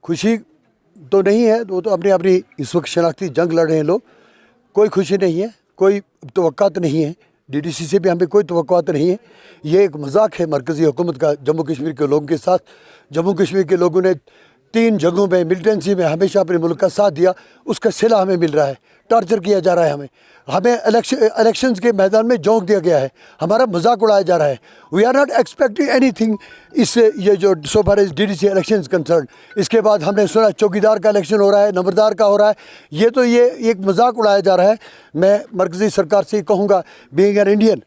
खुशी तो नहीं है, वो तो अपनी इस वक्त शनाख्ती जंग लड़ रहे हैं लोग। कोई खुशी नहीं है, कोई तवक्कात नहीं है, DDC से भी हमें कोई तवक्कात नहीं है। ये एक मजाक है मरकज़ी हुकूमत का जम्मू कश्मीर के लोगों के साथ। जम्मू कश्मीर के लोगों ने 3 जगहों में मिलिटेंसी में हमेशा अपने मुल्क का साथ दिया, उसका सिला हमें मिल रहा है। टॉर्चर किया जा रहा है हमें इलेक्शंस के मैदान में झोंक दिया गया है, हमारा मजाक उड़ाया जा रहा है। We are not expecting anything इससे, ये जो so far as DDC elections concern. इसके बाद हमने सुना चौकीदार का इलेक्शन हो रहा है, नंबरदार का हो रहा है। ये एक मजाक उड़ाया जा रहा है। मैं मरकज़ी सरकार से कहूँगा, बीइंग एन इंडियन,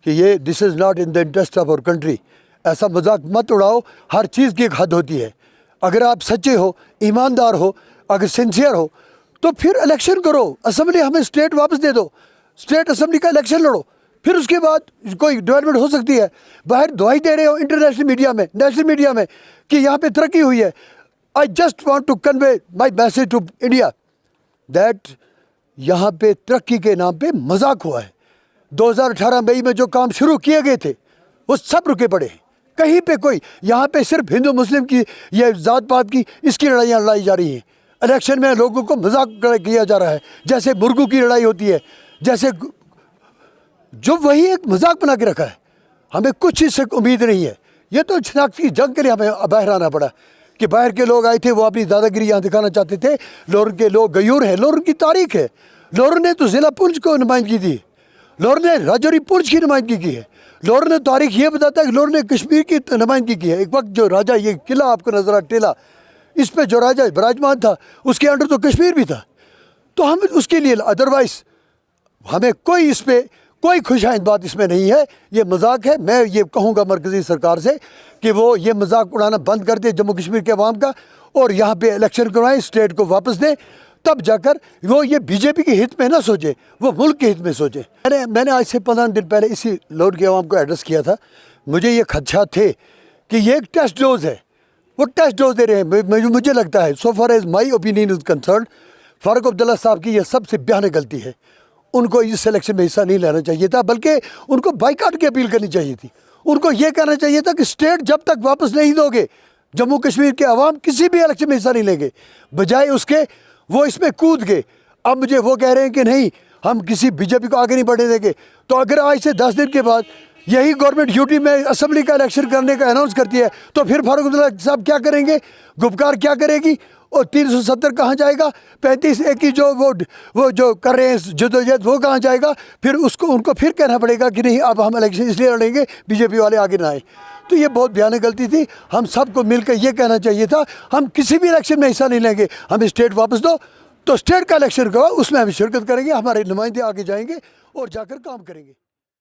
कि ये this is not in the interest of our country. ऐसा मजाक मत उड़ाओ, हर चीज़ की एक हद होती है। अगर आप सच्चे हो, ईमानदार हो, अगर सिंसियर हो, तो फिर इलेक्शन करो। असम्बली हमें स्टेट वापस दे दो, स्टेट असम्बली का इलेक्शन लड़ो, फिर उसके बाद कोई डेवलपमेंट हो सकती है। बाहर दुआई दे रहे हो इंटरनेशनल मीडिया में, नेशनल मीडिया में, कि यहाँ पे तरक्की हुई है। I just want to convey my message to India that यहाँ पे तरक्की के नाम पे मजाक हुआ है। 2018 मई में जो काम शुरू किए गए थे वो सब रुके पड़े हैं। कहीं पे कोई, यहाँ पे सिर्फ हिंदू मुस्लिम की, ये जात पात की, इसकी लड़ाइयाँ लड़ाई जा रही हैं। इलेक्शन में लोगों को मजाक किया जा रहा है, जैसे मुर्गों की लड़ाई होती है, जैसे जो वही एक मजाक बना के रखा है। हमें कुछ इससे उम्मीद नहीं है। ये तो शनाख्ती जंग के लिए हमें बाहर आना पड़ा कि बाहर के लोग आए थे, वो अपनी दादागिरी यहाँ दिखाना चाहते थे। लोरन के लोग गयूर हैं, लोरन की तारीख है। लोरन ने तो ज़िला पुंछ को नुमाइंदगी दी, लोरन ने राजौरी पुंछ की नुमाइंदगी की है। लोरन ने तारीख ये बताता है कि लोरन ने कश्मीर की नुमाइंदगी की है। एक वक्त जो राजा, ये किला आपको नजर टेला, इस पे जो राजा विराजमान था, उसके अंडर तो कश्मीर भी था। तो हम उसके लिए, अदरवाइज हमें कोई इस पे कोई खुशाइंद बात इसमें नहीं है। ये मजाक है। मैं ये कहूँगा मरकज़ी सरकार से कि वो ये मजाक उड़ाना बंद कर दे जम्मू कश्मीर के अवाम का, और यहाँ पे इलेक्शन करवाएं, स्टेट को वापस दें। तब जाकर वो ये बीजेपी के हित में ना सोचे, वो मुल्क के हित में सोचे। मैंने आज से 15 दिन पहले इसी लोड के अवाम को एड्रेस किया था। मुझे ये खदशा थे कि ये एक टेस्ट डोज है, वो टेस्ट डोज दे रहे हैं। मुझे लगता है, so far as my opinion is concern, Farooq Abdullah साहब की यह सबसे भयानक गलती है। उनको इस इलेक्शन में हिस्सा नहीं लेना चाहिए था, बल्कि उनको बाइकाट की अपील करनी चाहिए थी। उनको ये कहना चाहिए था कि स्टेट जब तक वापस नहीं दोगे, जम्मू कश्मीर के अवाम किसी भी इलेक्शन में हिस्सा नहीं लेंगे। बजाय उसके वो इसमें कूद गए। अब मुझे वो कह रहे हैं कि नहीं, हम किसी बीजेपी को आगे नहीं बढ़ने देंगे। तो अगर आज से 10 दिन के बाद यही गवर्नमेंट यूटी में असम्बली का इलेक्शन करने का अनाउंस करती है, तो फिर फारूक अब्दुल्ला साहब क्या करेंगे, गुपकार क्या करेगी, और 370 कहाँ जाएगा, 35A की जो वो जो कर रहे हैं जदोजहद, वो कहाँ जाएगा। फिर उनको फिर कहना पड़ेगा कि नहीं, अब हम इलेक्शन इसलिए लड़ेंगे बीजेपी वाले आगे ना आए। तो ये बहुत भयानक गलती थी। हम सबको मिलकर ये कहना चाहिए था, हम किसी भी इलेक्शन में हिस्सा नहीं लेंगे, हमें स्टेट वापस दो, तो स्टेट का इलेक्शन करवाओ, उसमें हम शिरकत करेंगे, हमारे नुमाइंदे आगे जाएंगे और जाकर काम करेंगे।